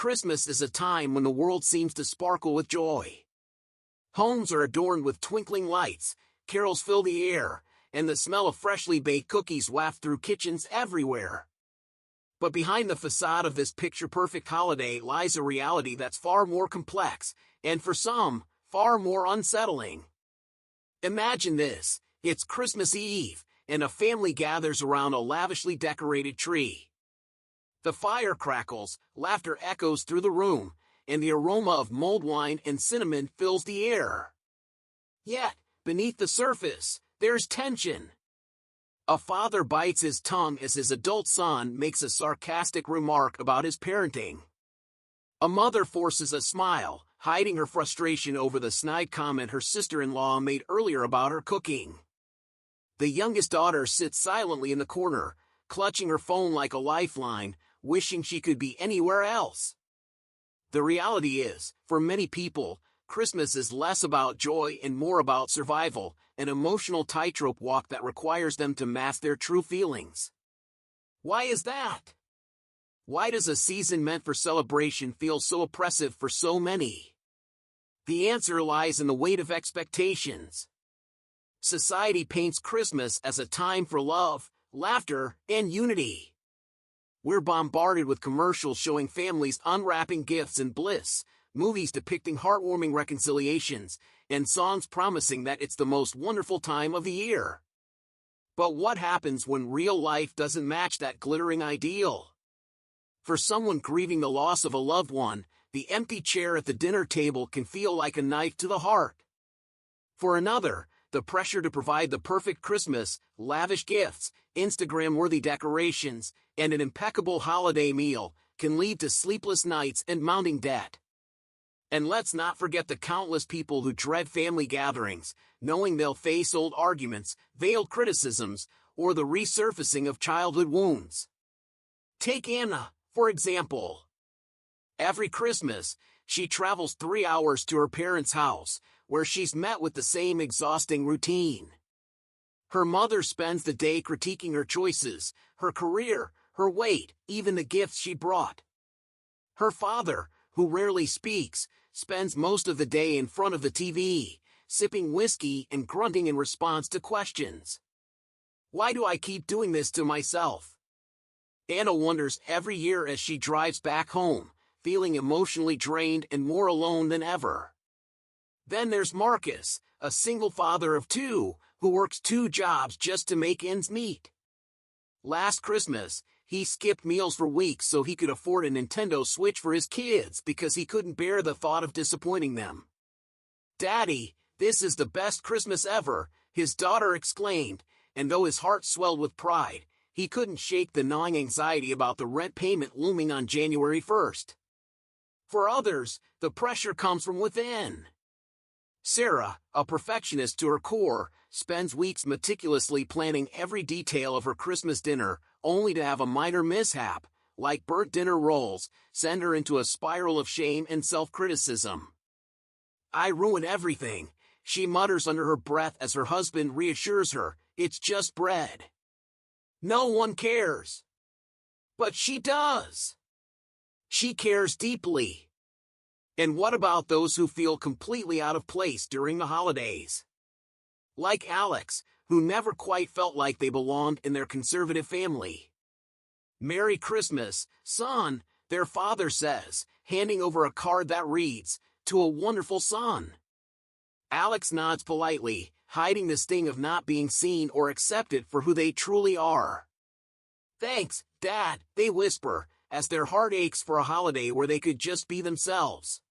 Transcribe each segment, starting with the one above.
Christmas is a time when the world seems to sparkle with joy. Homes are adorned with twinkling lights, carols fill the air, and the smell of freshly baked cookies waft through kitchens everywhere. But behind the facade of this picture-perfect holiday lies a reality that's far more complex, and for some, far more unsettling. Imagine this: it's Christmas Eve, and a family gathers around a lavishly decorated tree. The fire crackles, laughter echoes through the room, and the aroma of mulled wine and cinnamon fills the air. Yet, beneath the surface, there's tension. A father bites his tongue as his adult son makes a sarcastic remark about his parenting. A mother forces a smile, hiding her frustration over the snide comment her sister-in-law made earlier about her cooking. The youngest daughter sits silently in the corner, clutching her phone like a lifeline, wishing she could be anywhere else. The reality is, for many people, Christmas is less about joy and more about survival, an emotional tightrope walk that requires them to mask their true feelings. Why is that? Why does a season meant for celebration feel so oppressive for so many? The answer lies in the weight of expectations. Society paints Christmas as a time for love, laughter, and unity. We're bombarded with commercials showing families unwrapping gifts and bliss, movies depicting heartwarming reconciliations, and songs promising that it's the most wonderful time of the year. But what happens when real life doesn't match that glittering ideal? For someone grieving the loss of a loved one, the empty chair at the dinner table can feel like a knife to the heart. For another, the pressure to provide the perfect Christmas, lavish gifts, Instagram-worthy decorations, and an impeccable holiday meal can lead to sleepless nights and mounting debt. And let's not forget the countless people who dread family gatherings, knowing they'll face old arguments, veiled criticisms, or the resurfacing of childhood wounds. Take Anna, for example. Every Christmas, she travels 3 hours to her parents' house, where she's met with the same exhausting routine. Her mother spends the day critiquing her choices, her career, her weight, even the gifts she brought. Her father, who rarely speaks, spends most of the day in front of the TV, sipping whiskey and grunting in response to questions. Why do I keep doing this to myself? Anna wonders every year as she drives back home, feeling emotionally drained and more alone than ever. Then there's Marcus, a single father of 2, who works 2 jobs just to make ends meet. Last Christmas, he skipped meals for weeks so he could afford a Nintendo Switch for his kids because he couldn't bear the thought of disappointing them. "Daddy, this is the best Christmas ever," his daughter exclaimed, and though his heart swelled with pride, he couldn't shake the gnawing anxiety about the rent payment looming on January 1st. For others, the pressure comes from within. Sarah, a perfectionist to her core, spends weeks meticulously planning every detail of her Christmas dinner, only to have a minor mishap, like burnt dinner rolls, send her into a spiral of shame and self-criticism. "I ruin everything," she mutters under her breath as her husband reassures her, "It's just bread. No one cares." But she does. She cares deeply. And what about those who feel completely out of place during the holidays? Like Alex, who never quite felt like they belonged in their conservative family. "Merry Christmas, son," their father says, handing over a card that reads, "To a wonderful son." Alex nods politely, hiding the sting of not being seen or accepted for who they truly are. "Thanks, Dad," they whisper, as their heart aches for a holiday where they could just be themselves.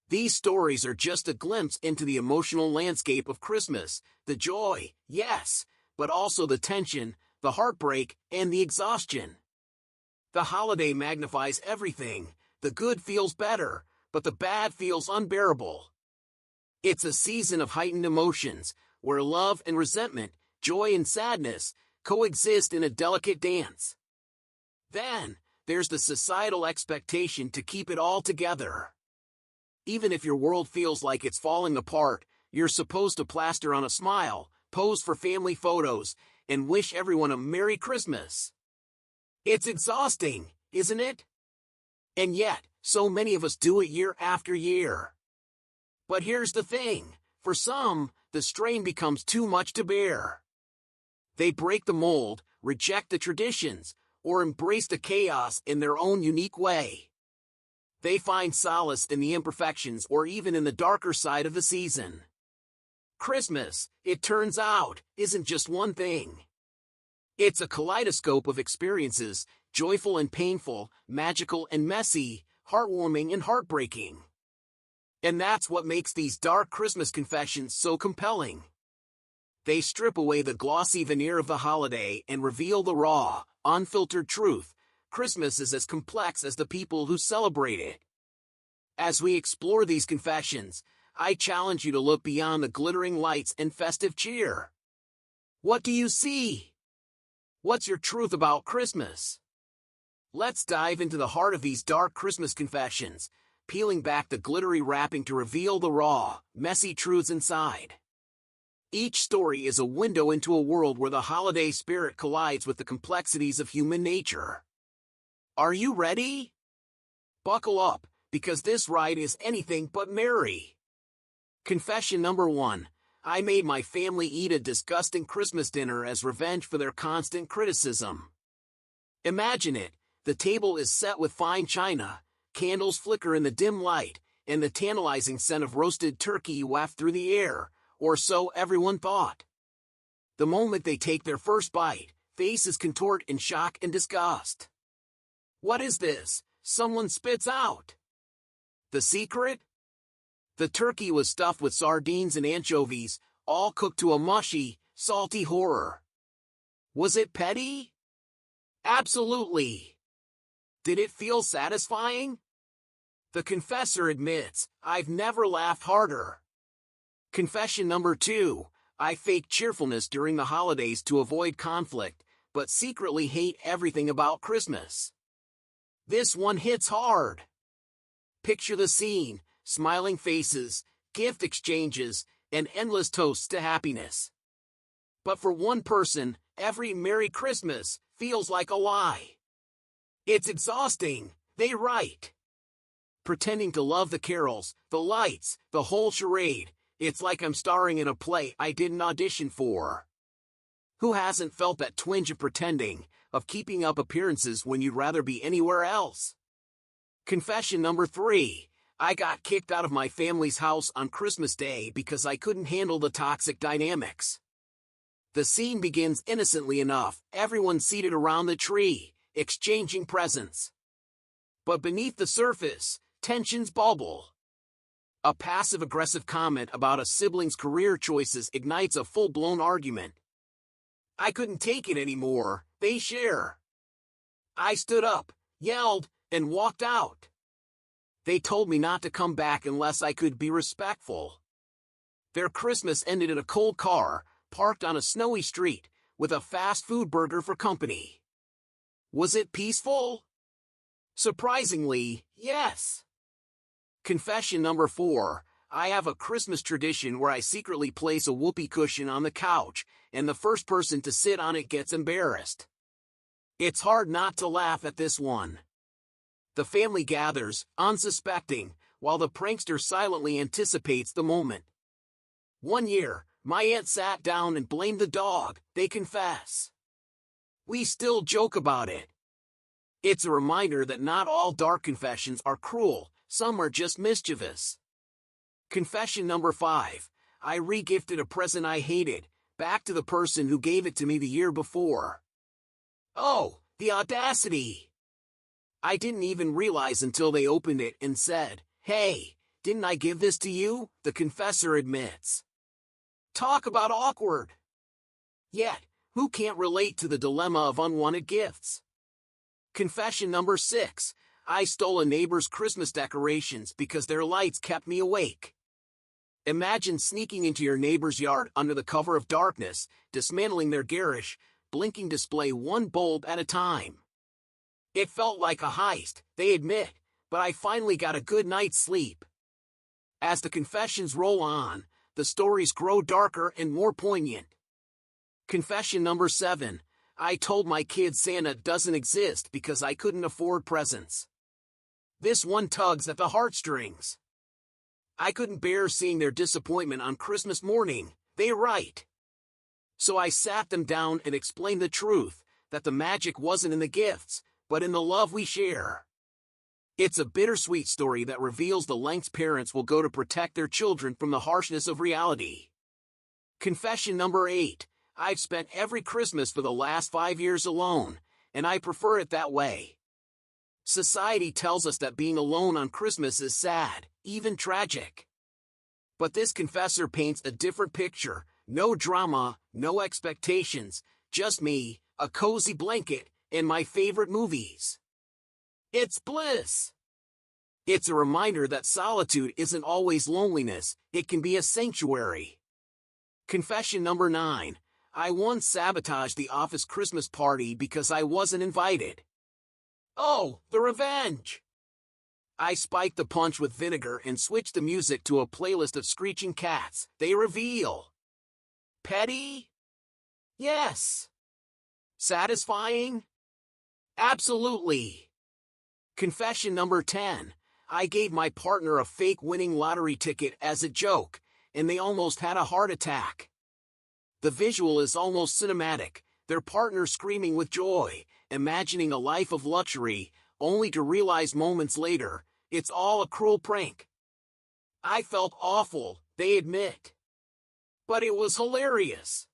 These stories are just a glimpse into the emotional landscape of Christmas, the joy, yes, but also the tension, the heartbreak, and the exhaustion. The holiday magnifies everything. The good feels better, but the bad feels unbearable. It's a season of heightened emotions, where love and resentment, joy and sadness, coexist in a delicate dance. Then, there's the societal expectation to keep it all together. Even if your world feels like it's falling apart, you're supposed to plaster on a smile, pose for family photos, and wish everyone a Merry Christmas. It's exhausting, isn't it? And yet, So many of us do it year after year. But here's the thing. For some, the strain becomes too much to bear. They break the mold, reject the traditions, or embrace the chaos in their own unique way. They find solace in the imperfections or even in the darker side of the season. Christmas, it turns out, isn't just one thing. It's a kaleidoscope of experiences, joyful and painful, magical and messy, heartwarming and heartbreaking. And that's what makes these dark Christmas confessions so compelling. They strip away the glossy veneer of the holiday and reveal the raw, unfiltered truth. Christmas is as complex as the people who celebrate it. As we explore these confessions, I challenge you to look beyond the glittering lights and festive cheer. What do you see? What's your truth about Christmas? Let's dive into the heart of these dark Christmas confessions, peeling back the glittery wrapping to reveal the raw, messy truths inside. Each story is a window into a world where the holiday spirit collides with the complexities of human nature. Are you ready? Buckle up, because this ride is anything but merry. Confession number 1. I made my family eat a disgusting Christmas dinner as revenge for their constant criticism. Imagine it, the table is set with fine china, candles flicker in the dim light, and the tantalizing scent of roasted turkey wafts through the air, or so everyone thought. The moment they take their first bite, faces contort in shock and disgust. What is this? Someone spits out. The secret? The turkey was stuffed with sardines and anchovies, all cooked to a mushy, salty horror. Was it petty? Absolutely. Did it feel satisfying? The confessor admits, I've never laughed harder. Confession number 2. I fake cheerfulness during the holidays to avoid conflict, but secretly hate everything about Christmas. This one hits hard. Picture the scene, smiling faces, gift exchanges, and endless toasts to happiness. But for one person, every Merry Christmas feels like a lie. It's exhausting, they write. Pretending to love the carols, the lights, the whole charade, it's like I'm starring in a play I didn't audition for. Who hasn't felt that twinge of pretending, of keeping up appearances when you'd rather be anywhere else? Confession number 3. I got kicked out of my family's house on Christmas Day because I couldn't handle the toxic dynamics. The scene begins innocently enough, everyone seated around the tree, exchanging presents. But beneath the surface, tensions bubble. A passive-aggressive comment about a sibling's career choices ignites a full-blown argument. I couldn't take it anymore, they share. I stood up, yelled, and walked out. They told me not to come back unless I could be respectful. Their Christmas ended in a cold car, parked on a snowy street, with a fast food burger for company. Was it peaceful? Surprisingly, yes. Confession number 4. I have a Christmas tradition where I secretly place a whoopee cushion on the couch, and the first person to sit on it gets embarrassed. It's hard not to laugh at this one. The family gathers, unsuspecting, while the prankster silently anticipates the moment. One year, my aunt sat down and blamed the dog, they confess. We still joke about it. It's a reminder that not all dark confessions are cruel, some are just mischievous. Confession number 5. I re-gifted a present I hated, back to the person who gave it to me the year before. Oh, the audacity! I didn't even realize until they opened it and said, "Hey, didn't I give this to you?" The confessor admits. Talk about awkward! Yet, who can't relate to the dilemma of unwanted gifts? Confession number 6. I stole a neighbor's Christmas decorations because their lights kept me awake. Imagine sneaking into your neighbor's yard under the cover of darkness, dismantling their garish, blinking display one bulb at a time. It felt like a heist, they admit, but I finally got a good night's sleep. As the confessions roll on, the stories grow darker and more poignant. Confession number 7. I told my kids Santa doesn't exist because I couldn't afford presents. This one tugs at the heartstrings. I couldn't bear seeing their disappointment on Christmas morning, they write. So I sat them down and explained the truth, that the magic wasn't in the gifts, but in the love we share. It's a bittersweet story that reveals the lengths parents will go to protect their children from the harshness of reality. Confession number 8. I've spent every Christmas for the last 5 years alone, and I prefer it that way. Society tells us that being alone on Christmas is sad, even tragic. But this confessor paints a different picture. No drama, no expectations, just me, a cozy blanket, and my favorite movies. It's bliss. It's a reminder that solitude isn't always loneliness, it can be a sanctuary. Confession number 9. I once sabotaged the office Christmas party because I wasn't invited. Oh, the revenge! I spiked the punch with vinegar and switched the music to a playlist of screeching cats, they reveal. Petty? Yes. Satisfying? Absolutely. Confession number 10. I gave my partner a fake winning lottery ticket as a joke, and they almost had a heart attack. The visual is almost cinematic, their partner screaming with joy, imagining a life of luxury, only to realize moments later, it's all a cruel prank. I felt awful, they admit. But it was hilarious.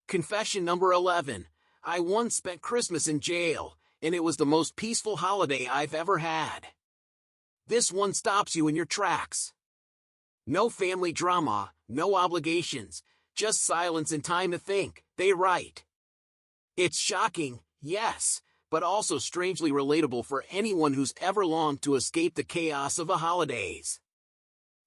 Confession number 11. I once spent Christmas in jail, and it was the most peaceful holiday I've ever had. This one stops you in your tracks. No family drama, no obligations, just silence and time to think, they write. It's shocking, yes, but also strangely relatable for anyone who's ever longed to escape the chaos of the holidays.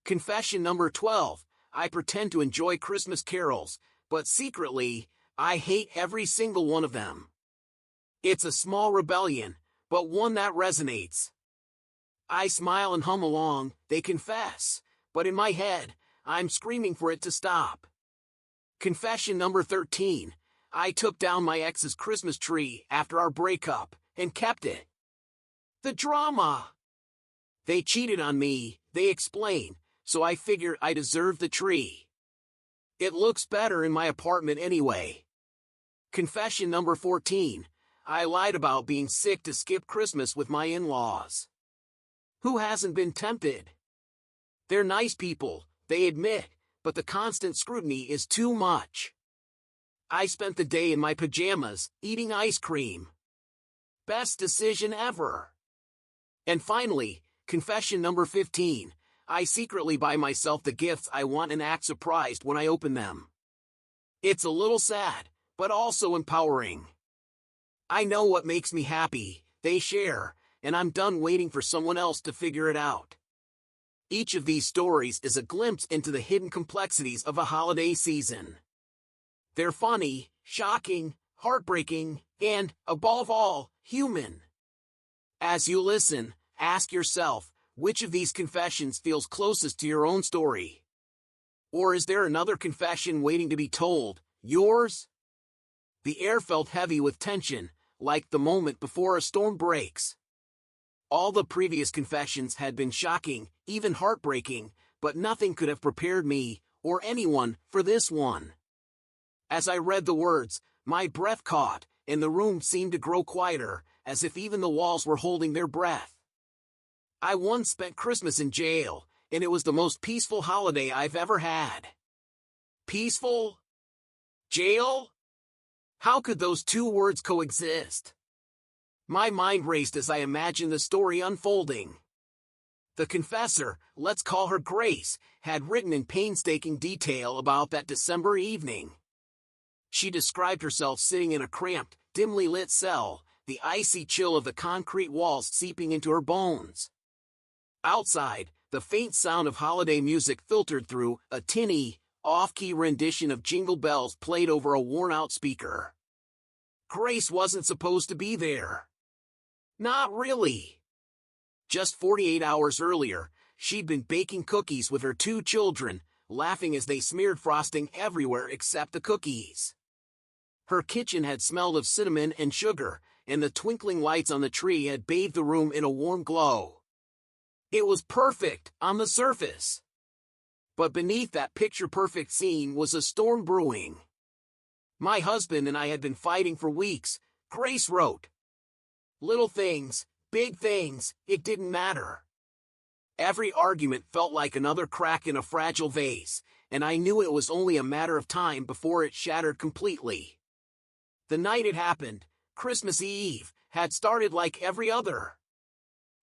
Confession number 12. I pretend to enjoy Christmas carols, but secretly, I hate every single one of them. It's a small rebellion, but one that resonates. I smile and hum along, they confess, but in my head, I'm screaming for it to stop. Confession number 13. I took down my ex's Christmas tree after our breakup, and kept it. The drama! They cheated on me, they explain, so I figure I deserve the tree. It looks better in my apartment anyway. Confession number 14. I lied about being sick to skip Christmas with my in-laws. Who hasn't been tempted? They're nice people, they admit, but the constant scrutiny is too much. I spent the day in my pajamas, eating ice cream. Best decision ever. And finally, confession number 15. I secretly buy myself the gifts I want and act surprised when I open them. It's a little sad, but also empowering. I know what makes me happy, they share, and I'm done waiting for someone else to figure it out. Each of these stories is a glimpse into the hidden complexities of a holiday season. They're funny, shocking, heartbreaking, and, above all, human. As you listen, ask yourself, which of these confessions feels closest to your own story? Or is there another confession waiting to be told, yours? The air felt heavy with tension, like the moment before a storm breaks. All the previous confessions had been shocking, even heartbreaking, but nothing could have prepared me, or anyone, for this one. As I read the words, my breath caught, and the room seemed to grow quieter, as if even the walls were holding their breath. I once spent Christmas in jail, and it was the most peaceful holiday I've ever had. Peaceful? Jail? How could those two words coexist? My mind raced as I imagined the story unfolding. The confessor, let's call her Grace, had written in painstaking detail about that December evening. She described herself sitting in a cramped, dimly lit cell, the icy chill of the concrete walls seeping into her bones. Outside, the faint sound of holiday music filtered through, a tinny, off-key rendition of Jingle Bells played over a worn-out speaker. Grace wasn't supposed to be there. Not really. Just 48 hours earlier, she'd been baking cookies with her 2 children, laughing as they smeared frosting everywhere except the cookies. Her kitchen had smelled of cinnamon and sugar, and the twinkling lights on the tree had bathed the room in a warm glow. It was perfect on the surface. But beneath that picture-perfect scene was a storm brewing. My husband and I had been fighting for weeks, Grace wrote. Little things, big things, it didn't matter. Every argument felt like another crack in a fragile vase, and I knew it was only a matter of time before it shattered completely. The night it happened, Christmas Eve, had started like every other.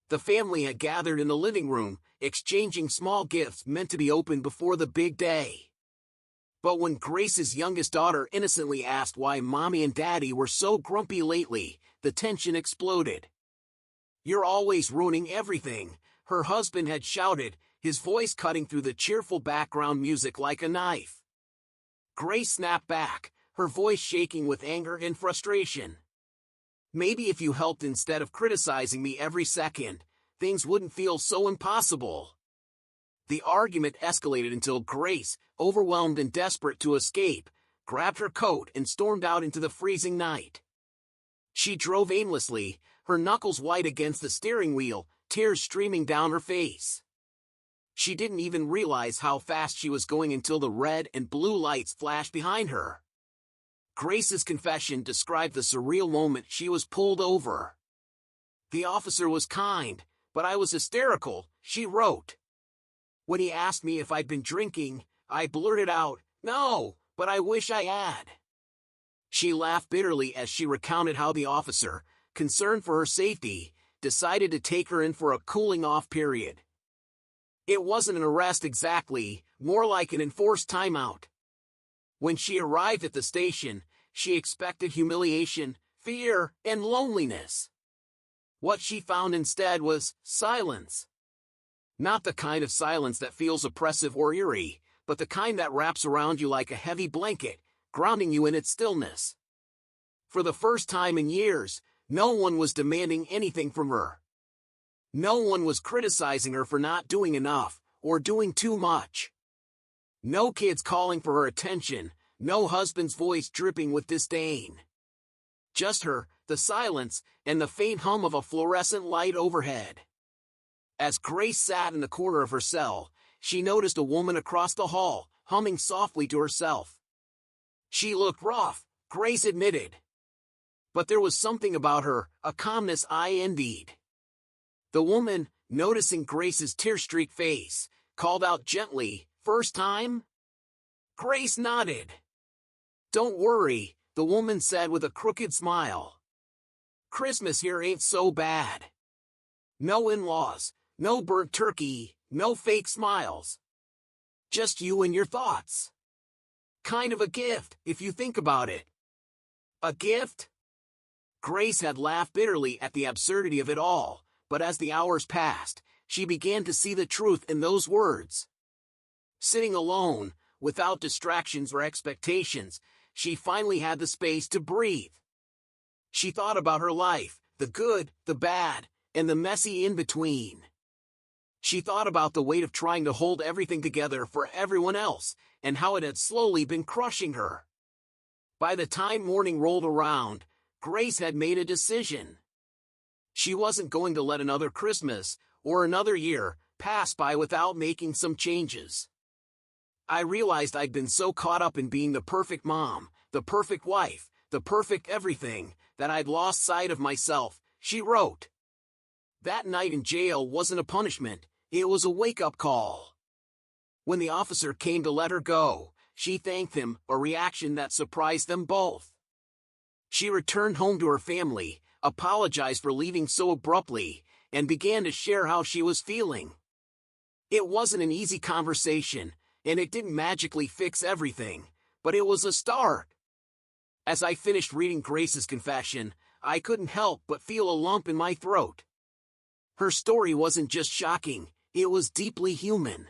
The family had gathered in the living room, exchanging small gifts meant to be opened before the big day. But when Grace's youngest daughter innocently asked why Mommy and Daddy were so grumpy lately, the tension exploded. "You're always ruining everything," her husband had shouted, his voice cutting through the cheerful background music like a knife. Grace snapped back, her voice shaking with anger and frustration. "Maybe if you helped instead of criticizing me every second, things wouldn't feel so impossible." The argument escalated until Grace, overwhelmed and desperate to escape, grabbed her coat and stormed out into the freezing night. She drove aimlessly, her knuckles white against the steering wheel, tears streaming down her face. She didn't even realize how fast she was going until the red and blue lights flashed behind her. Grace's confession described the surreal moment she was pulled over. "The officer was kind, but I was hysterical," she wrote. "When he asked me if I'd been drinking, I blurted out, 'No, but I wish I had.'" She laughed bitterly as she recounted how the officer, concerned for her safety, decided to take her in for a cooling-off period. It wasn't an arrest exactly, more like an enforced timeout. When she arrived at the station, she expected humiliation, fear, and loneliness. What she found instead was silence. Not the kind of silence that feels oppressive or eerie, but the kind that wraps around you like a heavy blanket, grounding you in its stillness. For the first time in years, no one was demanding anything from her. No one was criticizing her for not doing enough, or doing too much. No kids calling for her attention, no husband's voice dripping with disdain. Just her, the silence, and the faint hum of a fluorescent light overhead. As Grace sat in the corner of her cell, she noticed a woman across the hall, humming softly to herself. She looked rough, Grace admitted. But there was something about her, a calmness I envied. The woman, noticing Grace's tear-streaked face, called out gently, "First time?" Grace nodded. "Don't worry," the woman said with a crooked smile. "Christmas here ain't so bad. No in-laws, no burnt turkey, no fake smiles. Just you and your thoughts. Kind of a gift, if you think about it." A gift? Grace had laughed bitterly at the absurdity of it all, but as the hours passed, she began to see the truth in those words. Sitting alone, without distractions or expectations, she finally had the space to breathe. She thought about her life, the good, the bad, and the messy in-between. She thought about the weight of trying to hold everything together for everyone else, and how it had slowly been crushing her. By the time morning rolled around, Grace had made a decision. She wasn't going to let another Christmas, or another year, pass by without making some changes. "I realized I'd been so caught up in being the perfect mom, the perfect wife, the perfect everything, that I'd lost sight of myself," she wrote. That night in jail wasn't a punishment, it was a wake-up call. When the officer came to let her go, she thanked him, a reaction that surprised them both. She returned home to her family, apologized for leaving so abruptly, and began to share how she was feeling. It wasn't an easy conversation, and it didn't magically fix everything, but it was a start. As I finished reading Grace's confession, I couldn't help but feel a lump in my throat. Her story wasn't just shocking, it was deeply human.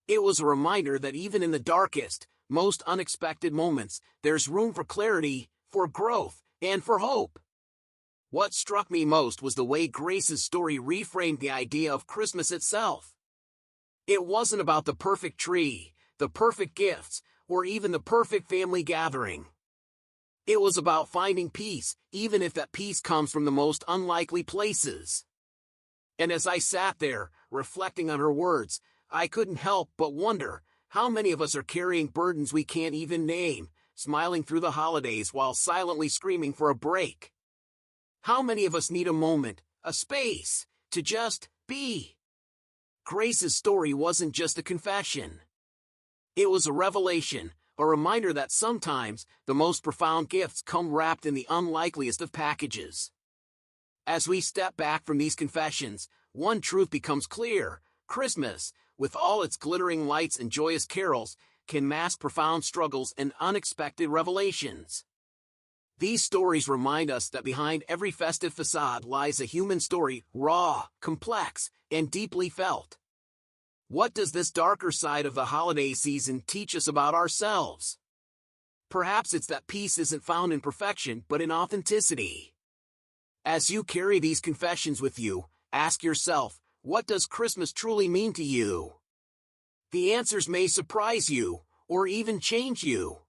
It was a reminder that even in the darkest, most unexpected moments, there's room for clarity, for growth, and for hope. What struck me most was the way Grace's story reframed the idea of Christmas itself. It wasn't about the perfect tree, the perfect gifts, or even the perfect family gathering. It was about finding peace, even if that peace comes from the most unlikely places. And as I sat there, reflecting on her words, I couldn't help but wonder, how many of us are carrying burdens we can't even name, smiling through the holidays while silently screaming for a break? How many of us need a moment, a space, to just be? Grace's story wasn't just a confession. It was a revelation, a reminder that sometimes the most profound gifts come wrapped in the unlikeliest of packages. As we step back from these confessions, one truth becomes clear: Christmas, with all its glittering lights and joyous carols, can mask profound struggles and unexpected revelations. These stories remind us that behind every festive facade lies a human story, raw, complex, and deeply felt. What does this darker side of the holiday season teach us about ourselves? Perhaps it's that peace isn't found in perfection but in authenticity. As you carry these confessions with you, ask yourself, what does Christmas truly mean to you? The answers may surprise you, or even change you.